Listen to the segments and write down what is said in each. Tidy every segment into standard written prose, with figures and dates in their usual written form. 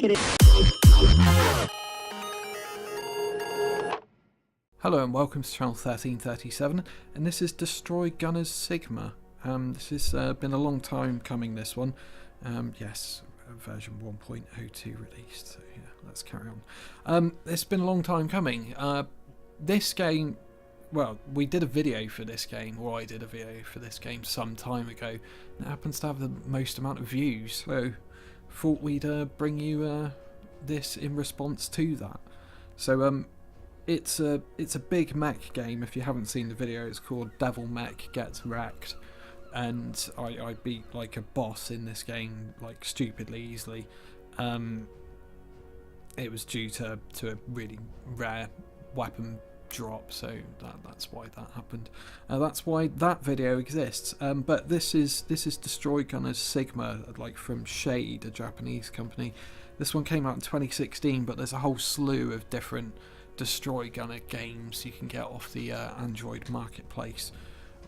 it is. Hello and welcome to channel 1337, and this is Destroy Gunners Sigma. This has been a long time coming, this one. Yes, version 1.02 released, so yeah, let's carry on. It's been a long time coming. This game, well, we did a video for this game, or I did a video for this game some time ago, and it happens to have the most amount of views, so thought we'd bring you this in response to that. So it's a big mech game. If you haven't seen the video, it's called Devil Mech Gets Wrecked, and I beat like a boss in this game like stupidly easily. It was due to a really rare weapon drop, so that's why that happened. That's why that video exists. But this is Destroy Gunners Sigma, like from Shade, a Japanese company. This one came out in 2016, but there's a whole slew of different Destroy Gunner games you can get off the Android marketplace,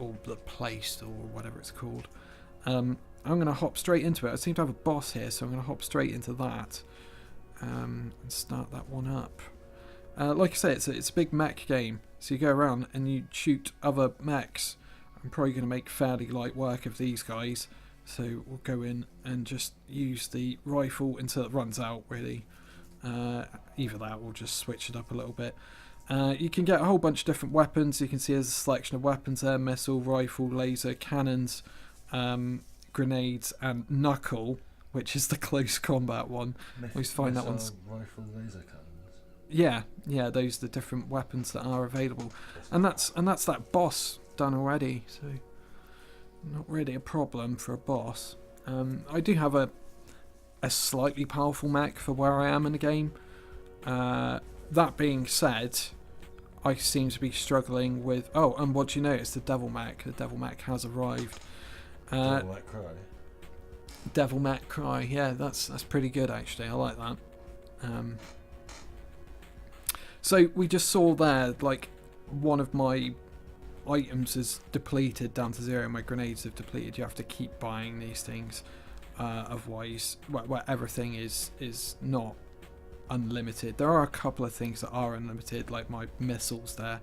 or the Play Store, or whatever it's called. I'm going to hop straight into it. I seem to have a boss here, so I'm going to hop straight into that and start that one up. Like I say, it's a big mech game, so you go around and you shoot other mechs. I'm probably going to make fairly light work of these guys, so we'll go in and just use the rifle until it runs out, really. Either that, or just switch it up a little bit. You can get a whole bunch of different weapons. You can see there's a selection of weapons there: missile, rifle, laser, cannons, grenades, and knuckle, which is the close combat one. I always find that one's rifle, laser cannons. Yeah, those are the different weapons that are available, and that's that boss done already. So not really a problem for a boss. I do have a slightly powerful mech for where I am in the game. That being said, I seem to be struggling with... Oh, and what do you notice? The Devil Mech. The Devil Mech has arrived. Devil Mech Cry. Devil Mech Cry. Yeah, that's pretty good, actually. I like that. So we just saw there, like, one of my items is depleted down to 0. My grenades have depleted. You have to keep buying these things. Otherwise, well, everything is not unlimited. There are a couple of things that are unlimited, like my missiles there,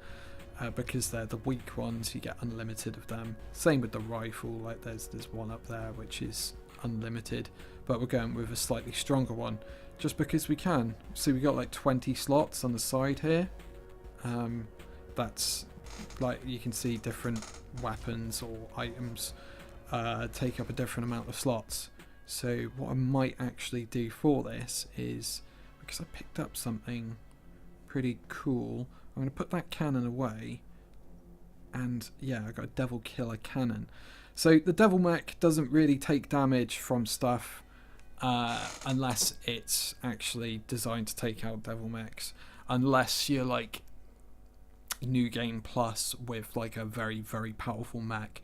because they're the weak ones. You get unlimited of them. Same with the rifle. Like there's one up there which is unlimited, but we're going with a slightly stronger one just because we can. So we got like 20 slots on the side here. That's like, you can see different weapons or items take up a different amount of slots. So what I might actually do for this is, because I picked up something pretty cool, I'm going to put that cannon away, and yeah, I got a Devil Killer cannon. So the Devil Mech doesn't really take damage from stuff unless it's actually designed to take out Devil Mechs, unless you're like New Game Plus with like a very, very powerful mech.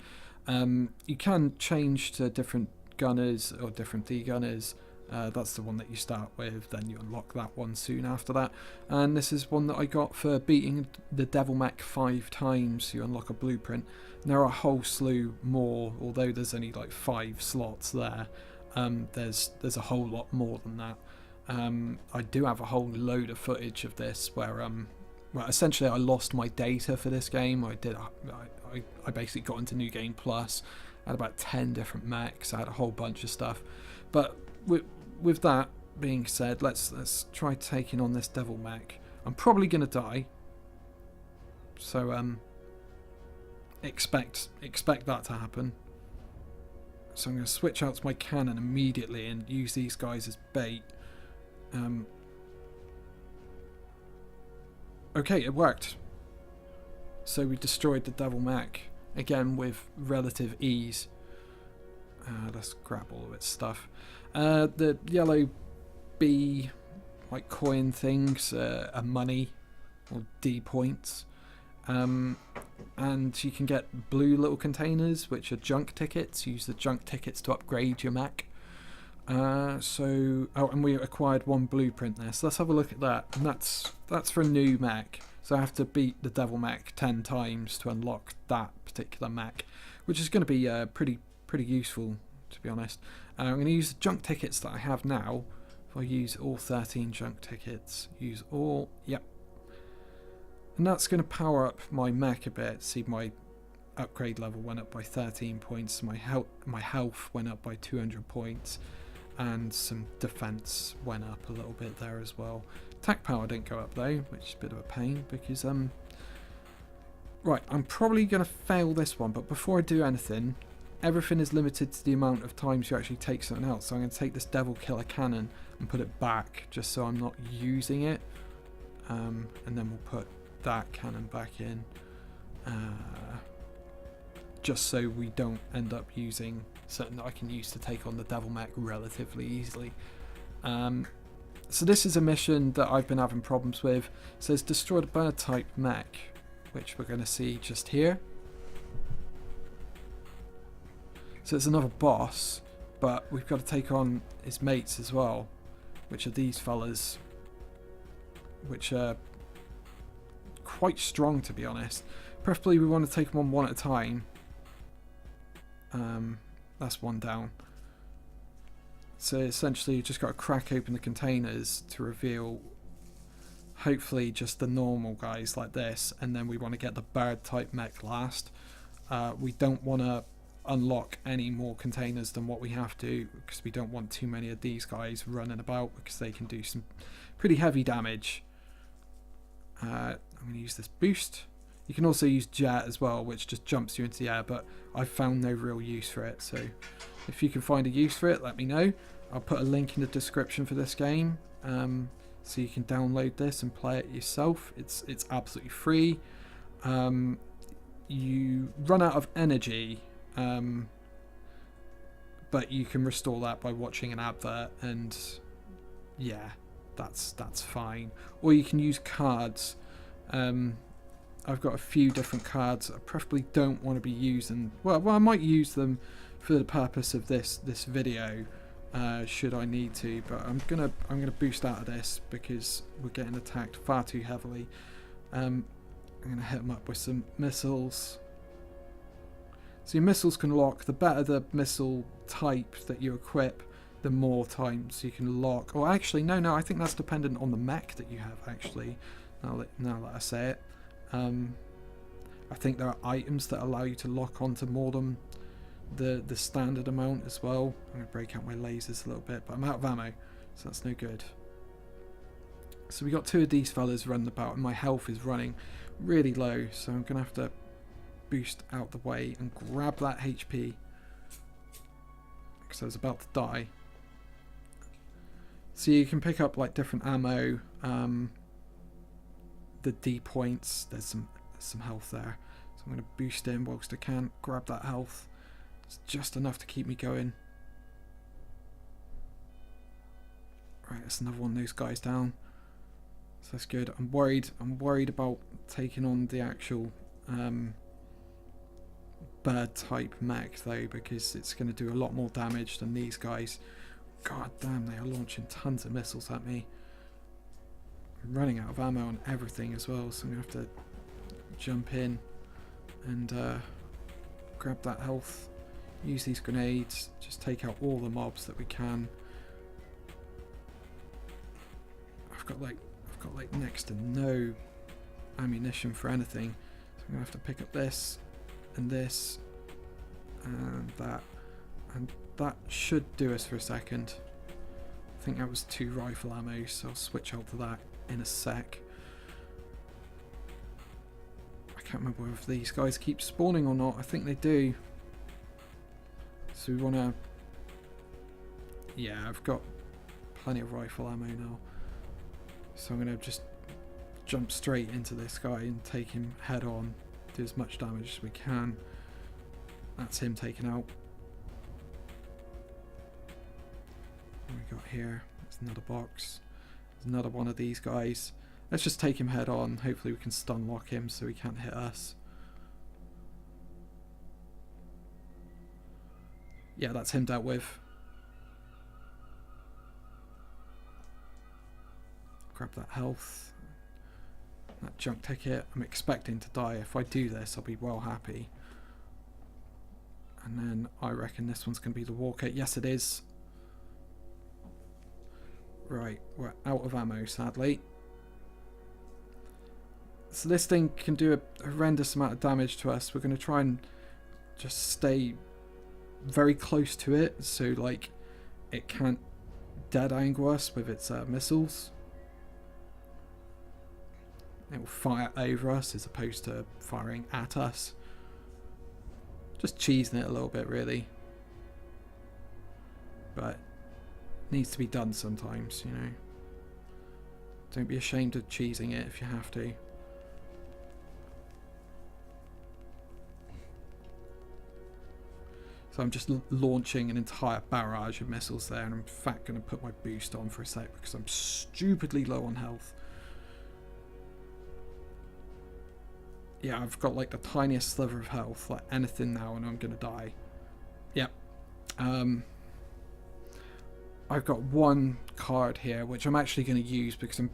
You can change to different gunners or different D-gunners. That's the one that you start with, then you unlock that one soon after that. And this is one that I got for beating the Devil Mech 5 times. You unlock a blueprint. And there are a whole slew more, although there's only like 5 slots there. There's a whole lot more than that. I do have a whole load of footage of this where well, essentially I lost my data for this game. I basically got into New Game Plus. I had about 10 different mechs. I had a whole bunch of stuff. But with that being said, let's try taking on this Devil Mech. I'm probably going to die. So expect that to happen. So I'm going to switch out to my cannon immediately and use these guys as bait. Okay, it worked. So we destroyed the Devil Mech, again with relative ease. Let's grab all of its stuff. The yellow B, like coin things, are money, or D points. And you can get blue little containers, which are junk tickets. Use the junk tickets to upgrade your mech. And we acquired 1 blueprint there, so let's have a look at that. And that's for a new mech, so I have to beat the Devil Mech 10 times to unlock that particular mech, which is going to be pretty useful, to be honest. I'm going to use the junk tickets that I have now If I use all 13 junk tickets, use all, yep. And that's going to power up my mech a bit. See, my upgrade level went up by 13 points. My health went up by 200 points. And some defense went up a little bit there as well. Attack power didn't go up though, which is a bit of a pain because right, I'm probably going to fail this one, but before I do anything, everything is limited to the amount of times you actually take something else. So I'm going to take this Devil Killer Cannon and put it back just so I'm not using it. And then we'll put that cannon back in. Just so we don't end up using something that I can use to take on the Devil Mech relatively easily. So this is a mission that I've been having problems with. It says destroy the bird type mech, which we're going to see just here. So it's another boss, but we've got to take on his mates as well, which are these fellas, which are quite strong to be honest. Preferably we want to take them on one at a time. That's one down. So essentially you just got to crack open the containers to reveal hopefully just the normal guys like this, and then we want to get the bird type mech last. We don't want to unlock any more containers than what we have to, because we don't want too many of these guys running about, because they can do some pretty heavy damage. I'm going to use this boost. You can also use jet as well, which just jumps you into the air, but I've found no real use for it. So if you can find a use for it, let me know. I'll put a link in the description for this game, so you can download this and play it yourself. It's absolutely free. You run out of energy, but you can restore that by watching an advert, and yeah, that's fine. Or you can use cards. I've got a few different cards. I preferably don't want to be using. Well, I might use them for the purpose of this video, should I need to. But I'm gonna boost out of this because we're getting attacked far too heavily. I'm gonna hit them up with some missiles. So your missiles can lock. The better the missile type that you equip, the more times you can lock. Or actually, no, I think that's dependent on the mech that you have. Actually, now that I say it. I think there are items that allow you to lock onto more than the standard amount as well. I'm going to break out my lasers a little bit, but I'm out of ammo, so that's no good. So we got two of these fellas running about, and my health is running really low, so I'm going to have to boost out the way and grab that HP, because I was about to die. So you can pick up like different ammo, the D points. There's some health there, so I'm going to boost in whilst I can. Grab that health. It's just enough to keep me going. Right, that's another one of those guys down, so that's good. I'm worried about taking on the actual bird type mech though, because it's going to do a lot more damage than these guys. God damn, they are launching tons of missiles at me. I'm running out of ammo on everything as well, so I'm going to have to jump in and grab that health, use these grenades, just take out all the mobs that we can. I've got like next to no ammunition for anything, so I'm going to have to pick up this and this and that, and that should do us for a second. I think that was 2 rifle ammo, so I'll switch out to that in a sec. I can't remember if these guys keep spawning or not. I think they do. So we want to... Yeah, I've got plenty of rifle ammo now. So I'm going to just jump straight into this guy and take him head on. Do as much damage as we can. That's him taken out. What we got here? There's another box. There's another one of these guys. Let's just take him head on. Hopefully we can stun lock him so he can't hit us. Yeah, that's him dealt with. Grab that health. That junk ticket. I'm expecting to die. If I do this, I'll be well happy. And then I reckon this one's going to be the walker. Yes, it is. Right, we're out of ammo, sadly. So this thing can do a horrendous amount of damage to us. We're going to try and just stay very close to it, so like it can't dead angle us with its missiles. It will fire over us as opposed to firing at us. Just cheesing it a little bit, really. But it needs to be done sometimes, you know. Don't be ashamed of cheesing it if you have to. So I'm just launching an entire barrage of missiles there, and I'm in fact going to put my boost on for a sec because I'm stupidly low on health. Yeah, I've got like the tiniest sliver of health, like anything now, and I'm going to die. Yep. I've got one card here, which I'm actually going to use because I'm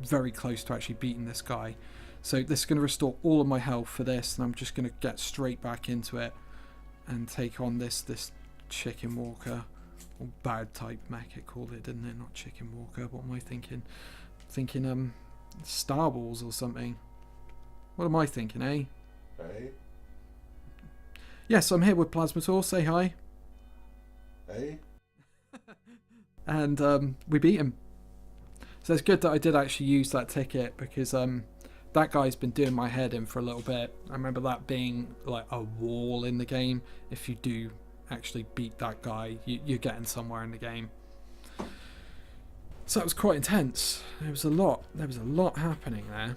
very close to actually beating this guy. So this is going to restore all of my health for this, and I'm just going to get straight back into it and take on this chicken walker, or bad type mech it called it, didn't it? Not chicken walker. What am I thinking? Thinking Star Wars or something. What am I thinking, eh? Hey? Yes, I'm here with Plasmator. Say hi. Hey? And we beat him. So it's good that I did actually use that ticket, because that guy's been doing my head in for a little bit. I remember that being like a wall in the game. If you do actually beat that guy, you're getting somewhere in the game. So that was quite intense. There was a lot happening there.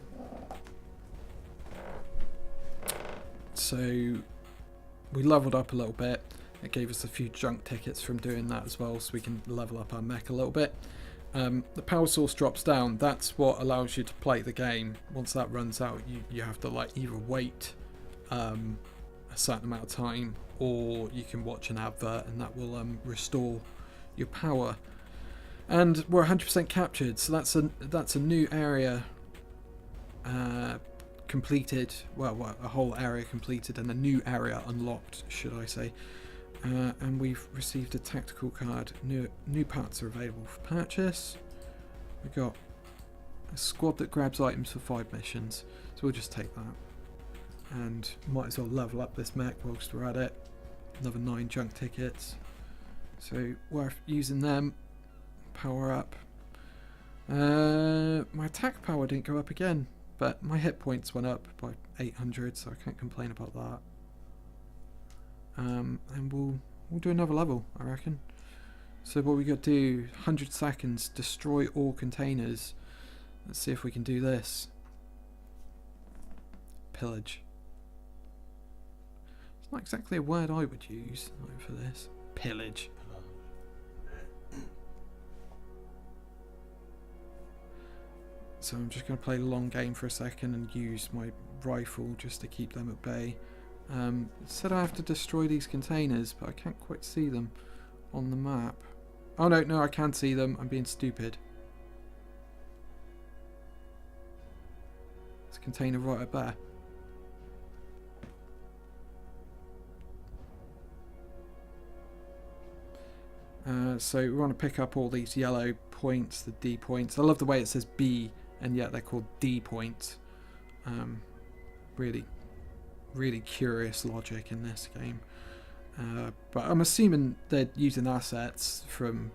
So we leveled up a little bit. It gave us a few junk tickets from doing that as well, so we can level up our mech a little bit. The power source drops down. That's what allows you to play the game. Once that runs out, you have to like either wait a certain amount of time, or you can watch an advert, and that will restore your power. And we're 100% captured, so that's a new area completed. Well, a whole area completed, and a new area unlocked, should I say. And we've received a tactical card. New parts are available for purchase. We've got a squad that grabs items for 5 missions, so we'll just take that. And might as well level up this mech whilst we're at it. Another 9 junk tickets, so worth using them. Power up. My attack power didn't go up again, but my hit points went up by 800, so I can't complain about that. And we'll do another level, I reckon. So what we got to do, 100 seconds, destroy all containers. Let's see if we can do this. Pillage. It's not exactly a word I would use for this. Pillage. So I'm just going to play the long game for a second and use my rifle just to keep them at bay. It said I have to destroy these containers, but I can't quite see them on the map. Oh no, I can see them. I'm being stupid. There's a container right up there. So we want to pick up all these yellow points, the D points. I love the way it says B, and yet they're called D points. Really curious logic in this game. But I'm assuming they're using assets from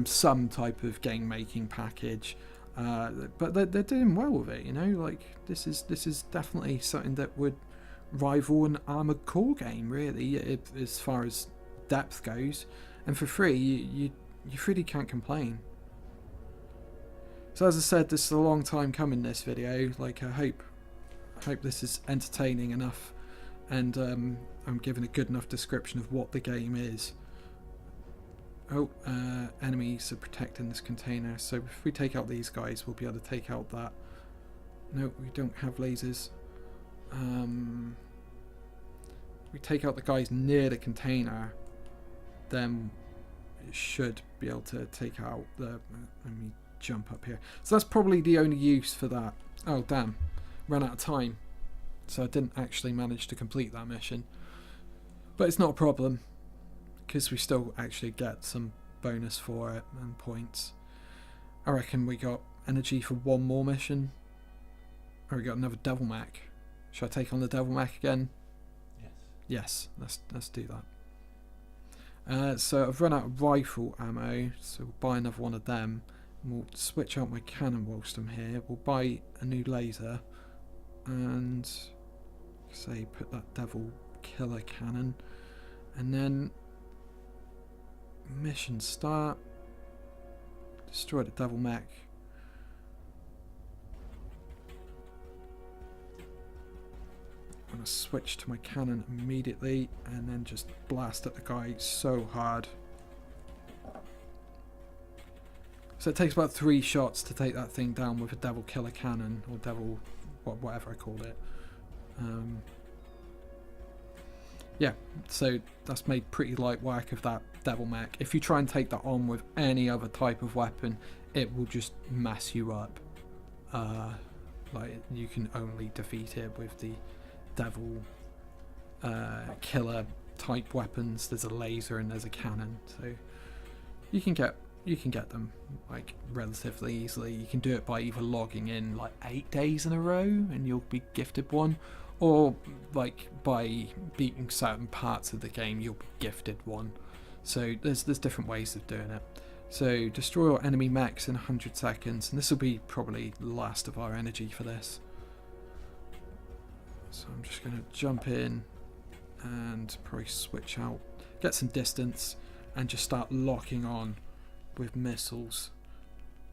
some type of game making package. But they're doing well with it, you know. Like this is definitely something that would rival an Armored Core game, really, as far as depth goes. And for free, you really can't complain. So as I said, this is a long time coming, this video. Like I hope this is entertaining enough, and I'm giving a good enough description of what the game is. Oh, enemies are protecting this container, so if we take out these guys, we'll be able to take out that. No, we don't have lasers. We take out the guys near the container, then it should be able to take out the... Let me jump up here. So that's probably the only use for that. Oh damn, ran out of time, so I didn't actually manage to complete that mission, but it's not a problem because we still actually get some bonus for it and points. I reckon we got energy for one more mission. Or we got another Devil Mech. Should I take on the Devil Mech again? Yes. Yes, let's do that. So I've run out of rifle ammo, so we'll buy another one of them. And we'll switch out my cannon whilst I'm here. We'll buy a new laser and say put that Devil Killer cannon, and then mission start. Destroy the Devil Mech. I'm going to switch to my cannon immediately and then just blast at the guy so hard. So it takes about 3 shots to take that thing down with a Devil Killer cannon, or Devil, whatever I called it. Yeah, so that's made pretty light work of that Devil Mech. If you try and take that on with any other type of weapon, it will just mess you up. Like, you can only defeat it with the Devil Killer type weapons. There's a laser and there's a cannon, so you can get them like relatively easily. You can do it by either logging in like 8 days in a row and you'll be gifted one, or like by beating certain parts of the game you'll be gifted one. So there's different ways of doing it. So destroy all enemy mechs in 100 seconds, and this will be probably the last of our energy for this. So I'm just going to jump in and probably switch out, get some distance, and just start locking on with missiles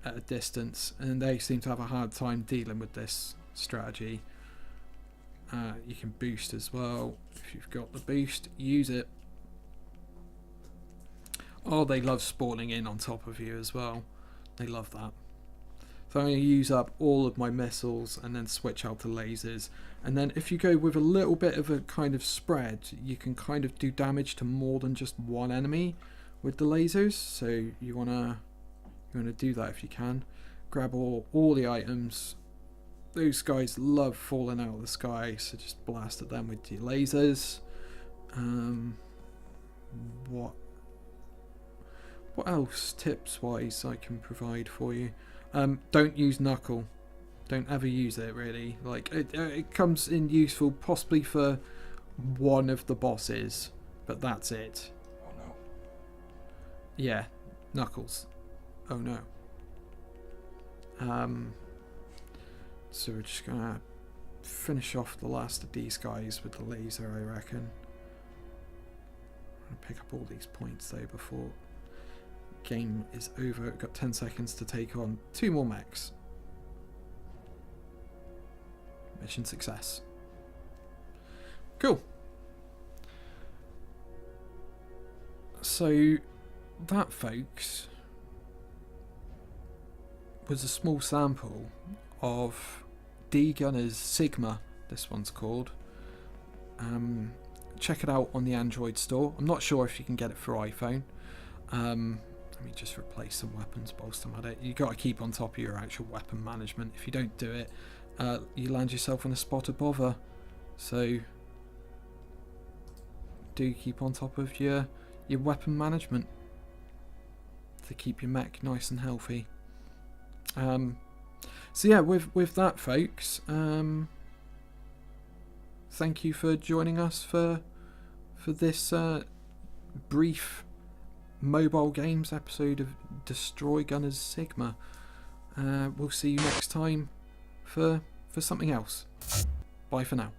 at a distance. And they seem to have a hard time dealing with this strategy. You can boost as well. If you've got the boost, use it. Oh, they love spawning in on top of you as well. They love that. So I'm going to use up all of my missiles and then switch out to lasers. And then if you go with a little bit of a kind of spread, you can kind of do damage to more than just one enemy with the lasers. So you wanna do that if you can. Grab all the items. Those guys love falling out of the sky, so just blast at them with your lasers. What else tips wise I can provide for you? Don't use knuckle. Don't ever use it, really. Like it comes in useful possibly for one of the bosses, but that's it. Oh no. Yeah, knuckles. Oh no. So we're just gonna finish off the last of these guys with the laser, I reckon. I'm gonna pick up all these points though before game is over. We've got 10 seconds to take on 2 more mechs. Mission success. Cool. So that, folks, was a small sample of D Gunner's Sigma, this one's called. Check it out on the Android store. I'm not sure if you can get it for iPhone. Let me just replace some weapons whilst I'm at it. You've got to keep on top of your actual weapon management. If you don't do it, you land yourself in a spot of bother. So do keep on top of your weapon management to keep your mech nice and healthy. So yeah, with that, folks, thank you for joining us for this brief mobile games episode of Destroy Gunner's Sigma. We'll see you next time for something else. Bye for now.